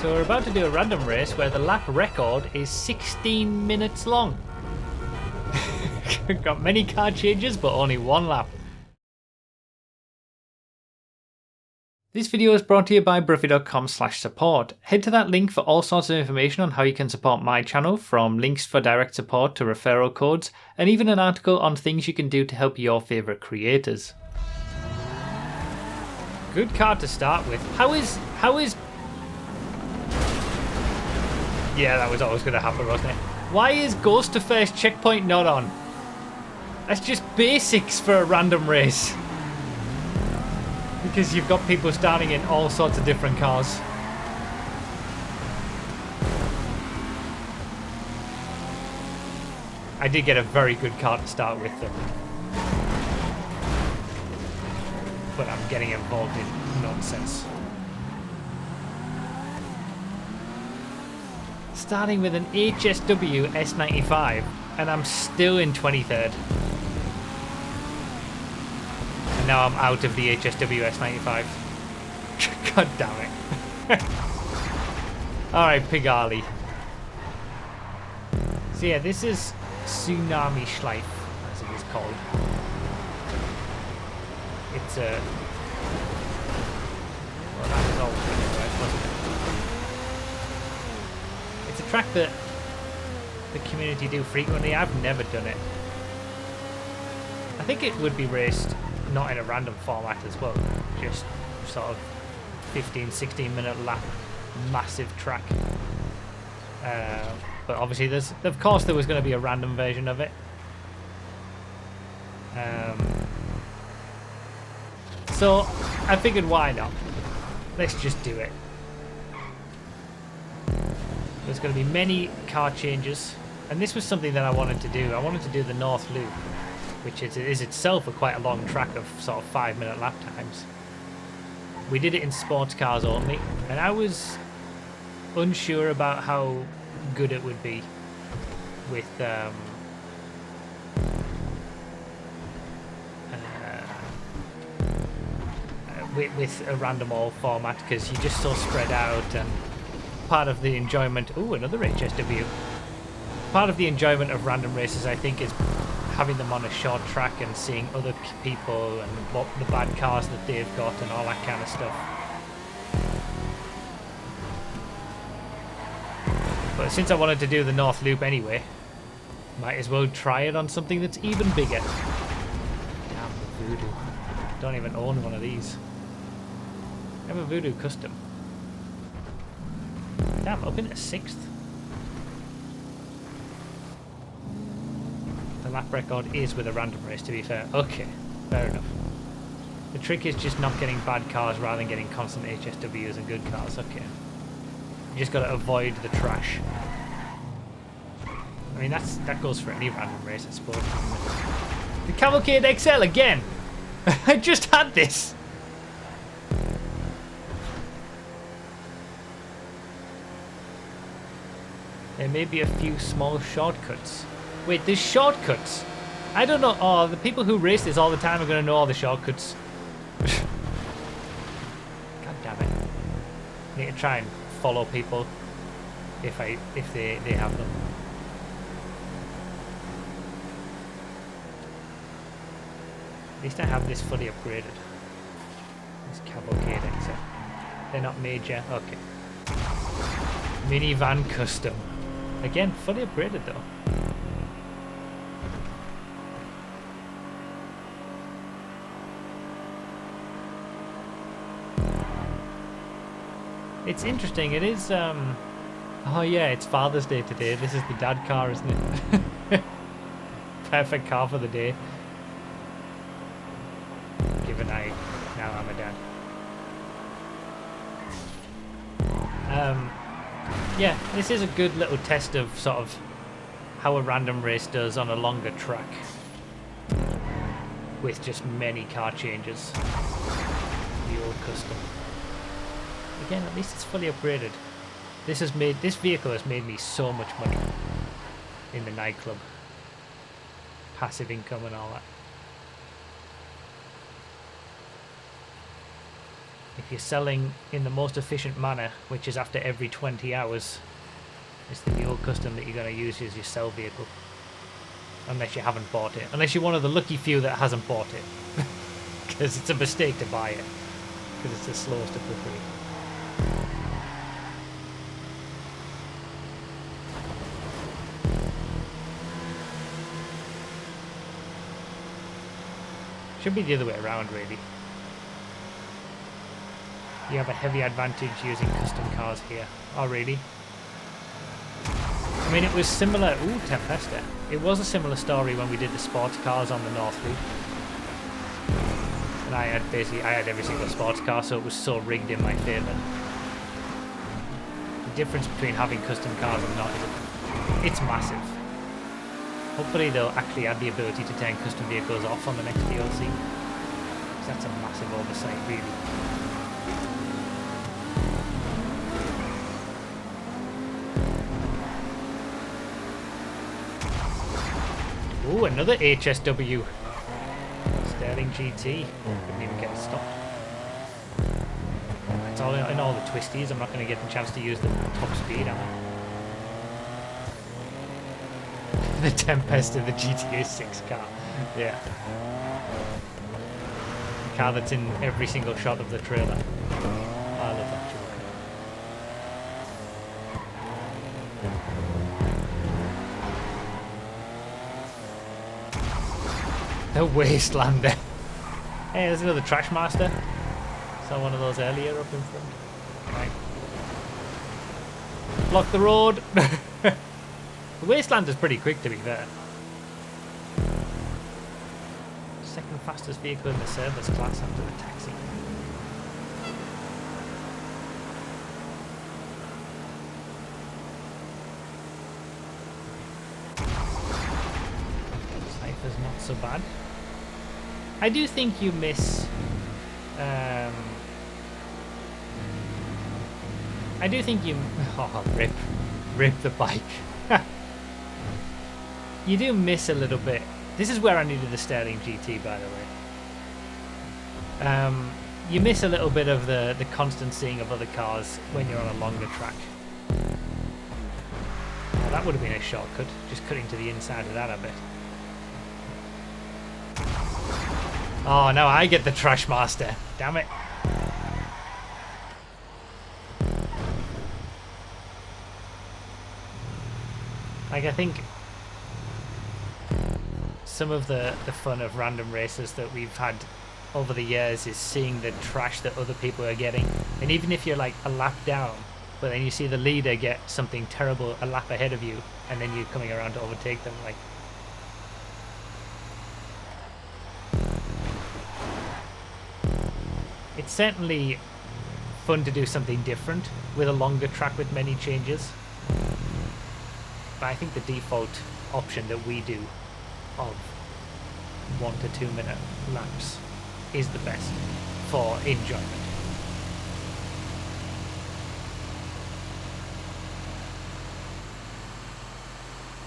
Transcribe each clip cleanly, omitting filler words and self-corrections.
So we're about to do a random race where the lap record is 16 minutes long. Got many car changes, but only one lap. This video is brought to you by Broughy.com/support. Head to that link for all sorts of information on how you can support my channel, from links for direct support to referral codes, and even an article on things you can do to help your favourite creators. Good car to start with. How is... Yeah, that was always going to happen, wasn't it? Why is Ghost to First checkpoint not on? That's just basics for a random race. Because you've got people starting in all sorts of different cars. I did get a very good car to start with though. But I'm getting involved in nonsense. Starting with an HSW S95 and I'm still in 23rd. And now I'm out of the HSW S95. God damn it. Alright, Pigali. So yeah, this is Tsunami Schleif, as it is called. It's a... Well, that was always going to work, wasn't it? It's a track that the community do frequently. I've never done it. I think it would be raced not in a random format as well, just sort of 15-16 minute lap, massive track. But obviously of course there was going to be a random version of it. So I figured, why not? Let's just do it. There's going to be many car changes, and this was something that I wanted to do. I wanted to do the North Loop, which is itself quite a long track of sort of 5-minute lap times. We did it in sports cars only, and I was unsure about how good it would be with with a random all format, because you're just so spread out. And part of the enjoyment... Ooh, another HSW. Part of the enjoyment of random races, I think, is having them on a short track and seeing other people and what the bad cars that they've got and all that kind of stuff. But since I wanted to do the North Loop anyway, might as well try it on something that's even bigger. Damn, the Voodoo. Don't even own one of these. I have a Voodoo Custom. Damn, up into 6th. The lap record is with a random race, to be fair. Okay, fair enough. The trick is just not getting bad cars rather than getting constant HSWs and good cars. Okay. You just got to avoid the trash. I mean, that goes for any random race, I suppose. The Cavalcade XL again! I just had this! There may be a few small shortcuts. Wait, there's shortcuts? I don't know. Oh, the people who race this all the time are going to know all the shortcuts. God damn it. I need to try and follow people if they have them. At least I have this fully upgraded. This Cavalcade XL. They're not major. Okay. Minivan Custom. Again, fully upgraded though. It's interesting. It is, oh yeah, it's Father's Day today. This is the dad car, isn't it? Perfect car for the day. Given now I'm a dad. Yeah, this is a good little test of sort of how a random race does on a longer track. With just many car changes. The old Custom. Again, at least it's fully upgraded. This vehicle has made me so much money in the nightclub. Passive income and all that. if you're selling in the most efficient manner, which is after every 20 hours, it's the dual custom that you're going to use as your sell vehicle. Unless you haven't bought it. Unless you're one of the lucky few that hasn't bought it. Because it's a mistake to buy it. Because it's the slowest of the three. Should be the other way around, really. You have a heavy advantage using custom cars here. Oh, really? I mean, it was similar... Ooh, Tempesta. It was a similar story when we did the sports cars on the North Loop. And I had every single sports car, so it was so rigged in my favour. The difference between having custom cars and not is it's massive. Hopefully they'll actually add the ability to turn custom vehicles off on the next DLC. Because that's a massive oversight, really. Ooh, another HSW. Sterling GT. Couldn't even get it stopped. It's all in all the twisties. I'm not going to get the chance to use the top speed, am I? The Tempesta, the GTA 6 car. Yeah. The car that's in every single shot of the trailer. I love that joke. The Wastelander. Hey, there's another Trash Master. Saw one of those earlier up in front. Right. Block the road. The Wastelander's pretty quick, to be fair. Second fastest vehicle in the service class after the taxi. Cypher's not so bad. I do think you miss... I do think you... Oh, rip the bike. You do miss a little bit. This is where I needed the Sterling GT, by the way. You miss a little bit of the constant seeing of other cars when you're on a longer track. Well, that would have been a shortcut, just cutting to the inside of that, I bet. Oh, no, I get the Trash Master. Damn it. Like, I think some of the fun of random races that we've had over the years is seeing the trash that other people are getting. And even if you're like a lap down, but then you see the leader get something terrible a lap ahead of you, and then you're coming around to overtake them, like... It's certainly fun to do something different with a longer track with many changes. But I think the default option that we do of 1 to 2 minute laps is the best for enjoyment.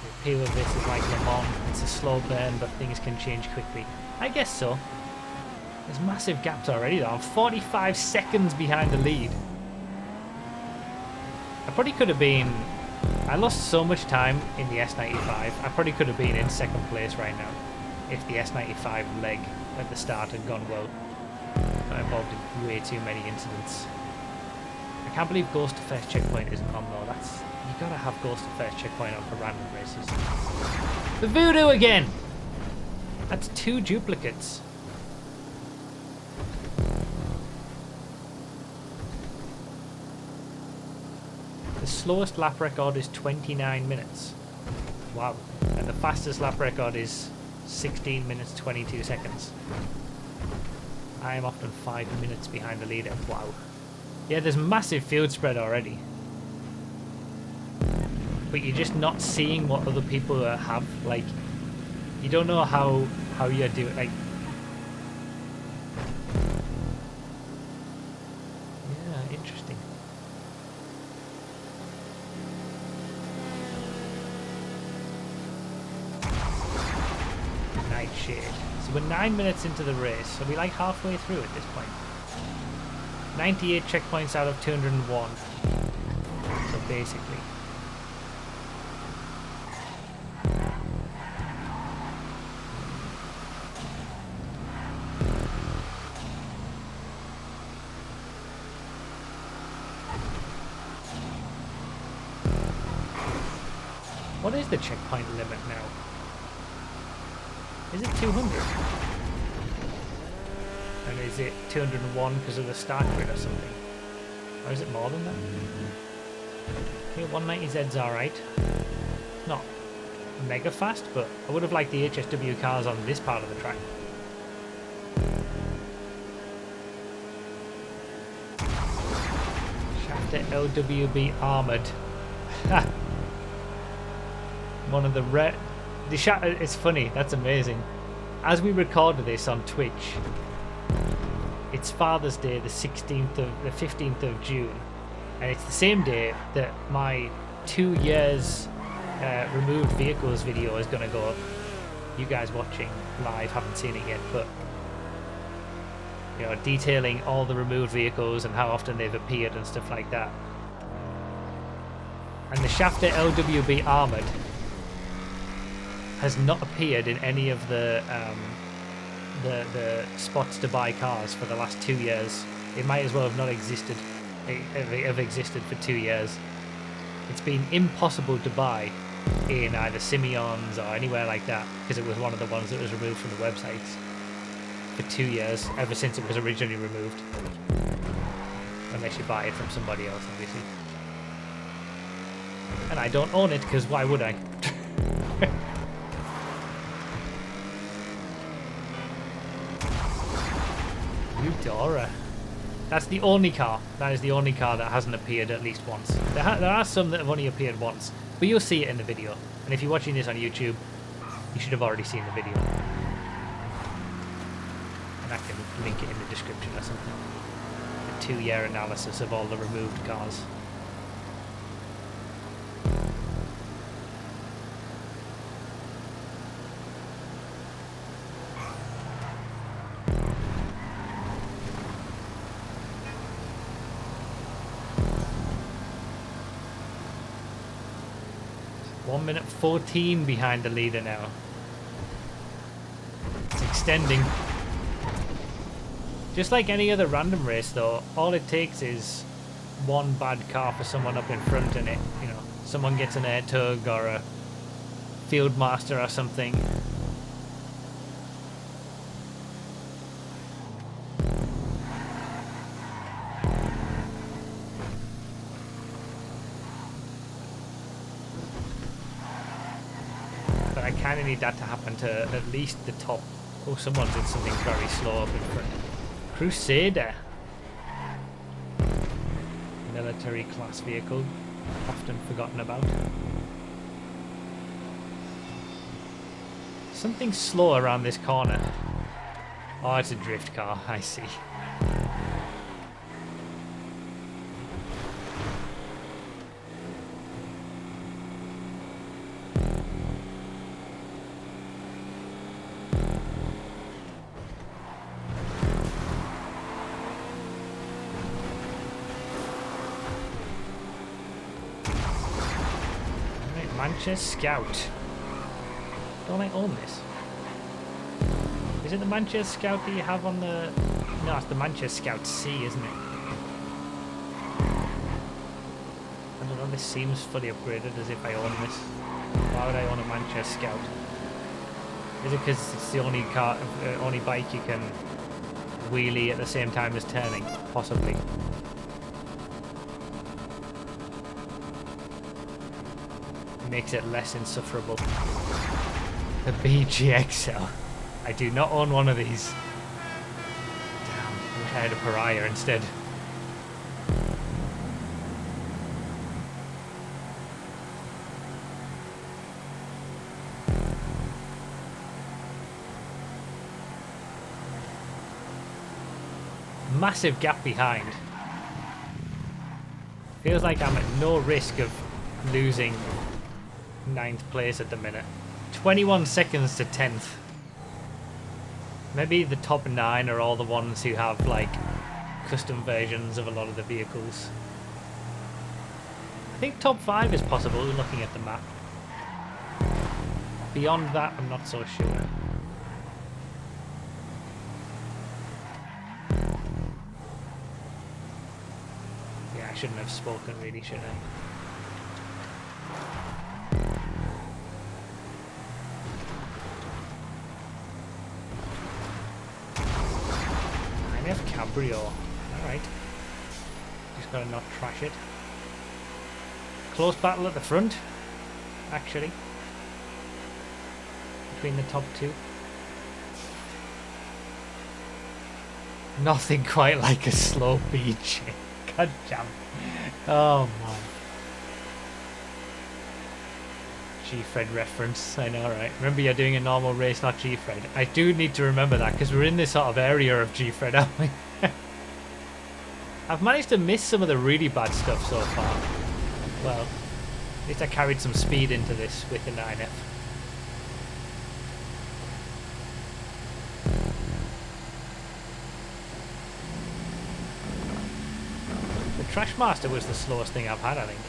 The appeal of this is like Le Mans. It's a slow burn, but things can change quickly. I guess so. There's massive gaps already though. I'm 45 seconds behind the lead. I probably could have been... I lost so much time in the S95. I probably could have been in second place right now if the S95 leg at the start had gone well. Got involved in way too many incidents. I can't believe Ghost to First Checkpoint isn't on though. That's... You gotta have Ghost to First Checkpoint on for random races. The Voodoo again! That's 2 duplicates. The slowest lap record is 29 minutes. Wow. And the fastest lap record is 16 minutes 22 seconds. I am often 5 minutes behind the leader. Wow. Yeah, there's massive field spread already. But you're just not seeing what other people have. Like, you don't know how you're doing. Like, yeah, interesting. Nightshade. So we're 9 minutes into the race. So we're like halfway through at this point. 98 checkpoints out of 201. So basically. What is the checkpoint limit now? Is it 200? And is it 201 because of the start grid or something? Or is it more than that? Okay, 190Z's alright. Not mega fast, but I would have liked the HSW cars on this part of the track. Shafter LWB armoured. One of the red. It's funny. That's amazing. As we record this on Twitch, it's Father's Day, the 15th of June, and it's the same day that my 2 years removed vehicles video is going to go up. You guys watching live haven't seen it yet, but you know, detailing all the removed vehicles and how often they've appeared and stuff like that. And the Shafter LWB armoured has not appeared in any of the spots to buy cars for the last 2 years. It might as well have not existed, have existed for 2 years. It's been impossible to buy in either Simeon's or anywhere like that because it was one of the ones that was removed from the websites for 2 years, ever since it was originally removed. Unless you buy it from somebody else, obviously. And I don't own it because why would I? Eudora. That's the only car. That is the only car that hasn't appeared at least once. There are some that have only appeared once, but you'll see it in the video. And if you're watching this on YouTube, you should have already seen the video. And I can link it in the description or something. A 2-year analysis of all the removed cars. One minute 14 behind the leader now. It's extending. Just like any other random race though, all it takes is one bad car for someone up in front and you know, someone gets an air tug or a field master or something. I kind of need that to happen to at least the top. Oh, someone's in something very slow up in front. Crusader. Military class vehicle. Often forgotten about. Something slow around this corner. Oh, it's a drift car. I see. Manchester Scout. Don't I own this? Is it the Manchester Scout that you have on the... No, it's the Manchester Scout C, isn't it? I don't know, this seems fully upgraded as if I own this. Why would I own a Manchester Scout? Is it because it's the only car, only bike you can wheelie at the same time as turning? Possibly. Makes it less insufferable. The BGXL. I do not own one of these. Damn, I wish I had a Pariah instead. Massive gap behind. Feels like I'm at no risk of losing 9th place at the minute. 21 seconds to 10th. Maybe the top 9 are all the ones who have like custom versions of a lot of the vehicles. I think top 5 is possible looking at the map. Beyond that, I'm not so sure. Yeah, I shouldn't have spoken really, should I? Cabrio. Alright. Just gotta not trash it. Close battle at the front, actually. Between the top two. Nothing quite like a slow beach. God damn. Oh man. G-Fred reference, I know, right? Remember, you're doing a normal race, not G-Fred. I do need to remember that because we're in this sort of area of G-Fred, aren't we? I've managed to miss some of the really bad stuff so far. Well, at least I carried some speed into this with the 9F. The Trashmaster was the slowest thing I've had, I think.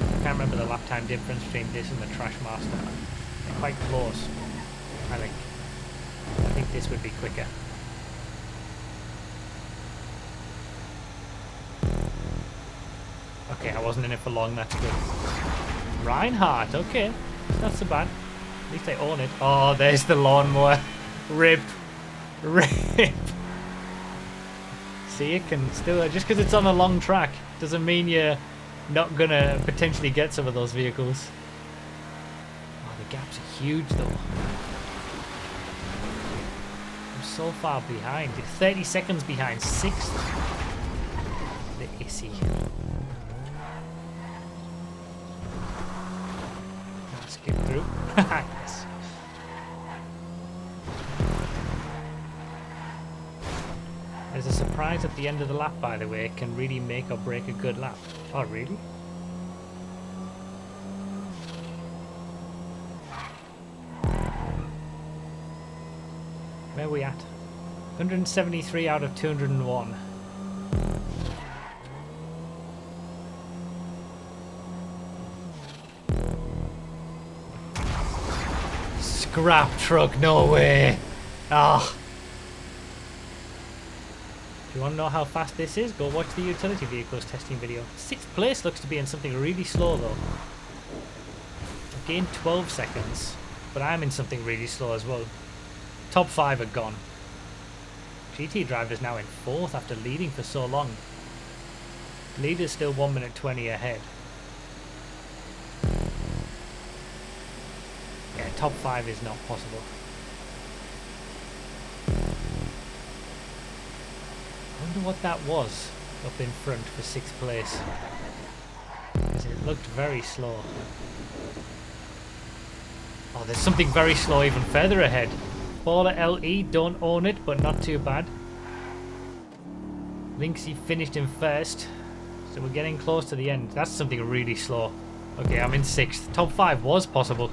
I can't remember the lap time difference between this and the Trashmaster. They're quite close, I think. I think this would be quicker. Okay, I wasn't in it for long, that's good. Reinhardt, okay. Not so bad. At least I own it. Oh, there's the lawnmower. Rip. Rip. See, it can still, just because it's on a long track, doesn't mean you're not gonna potentially get some of those vehicles. Oh, the gaps are huge though. I'm so far behind. 30 seconds behind. 6th. The issy. Skip through. Yes. There's a surprise at the end of the lap, by the way. It can really make or break a good lap. Oh, really? Where are we at? 173 out of 201. Scrap truck, no way. Ah. If you want to know how fast this is, go watch the utility vehicles testing video. 6th place looks to be in something really slow though. I've gained 12 seconds, but I'm in something really slow as well. Top 5 are gone. GT driver's now in 4th after leading for so long. Leader's still 1 minute 20 ahead. Yeah, top 5 is not possible. I wonder what that was up in front for 6th place. Because it looked very slow. Oh, there's something very slow even further ahead. Baller LE, don't own it, but not too bad. Lynxy finished in 1st. So we're getting close to the end. That's something really slow. Okay, I'm in 6th. Top 5 was possible.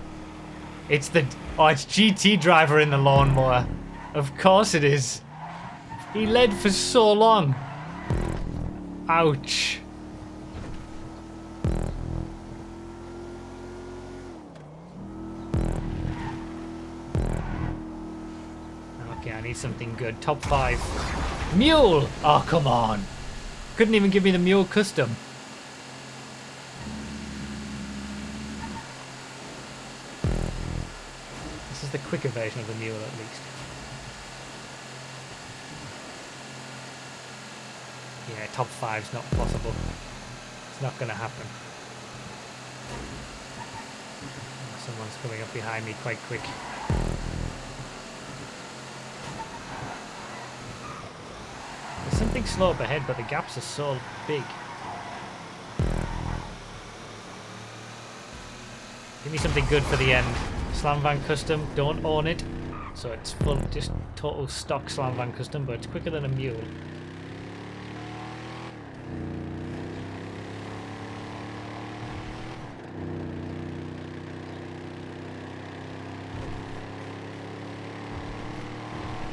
It's the... Oh, it's GT driver in the lawnmower. Of course it is. He led for so long. Ouch. Okay, I need something good. Top 5. Mule! Oh, come on. Couldn't even give me the Mule custom. This is the quicker version of the Mule, at least. Yeah, top 5's not possible. It's not going to happen. Someone's coming up behind me quite quick. There's something slow up ahead, but the gaps are so big. Give me something good for the end. Slam Van Custom, don't own it. So it's full, just total stock Slam Van Custom, but it's quicker than a Mule.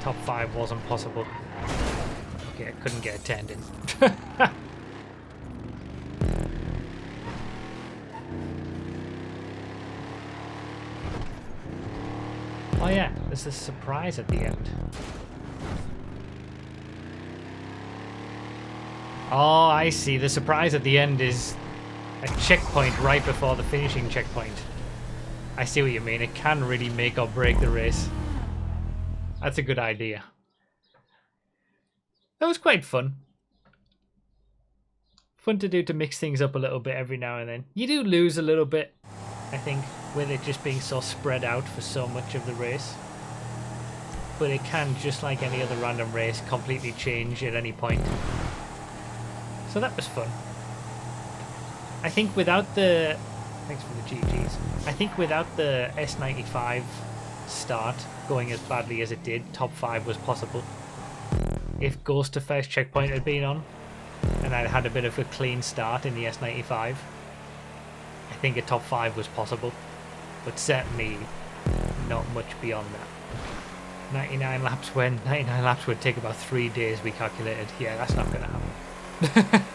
top 5 wasn't possible. Okay, I couldn't get it turned in. Oh yeah, there's a surprise at the end. Oh, I see. The surprise at the end is a checkpoint right before the finishing checkpoint. I see what you mean. It can really make or break the race. That's a good idea. That was quite fun. Fun to do, to mix things up a little bit every now and then. You do lose a little bit, I think, with it just being so spread out for so much of the race. But it can, just like any other random race, completely change at any point. So that was fun. I think without the... Thanks for the GGs. I think without the S95 start going as badly as it did, top 5 was possible. If Ghost to first checkpoint had been on, and I'd had a bit of a clean start in the S95, I think a top 5 was possible. But certainly not much beyond that. 99 laps when 99 laps would take about 3 days, we calculated. Yeah, that's not going to happen.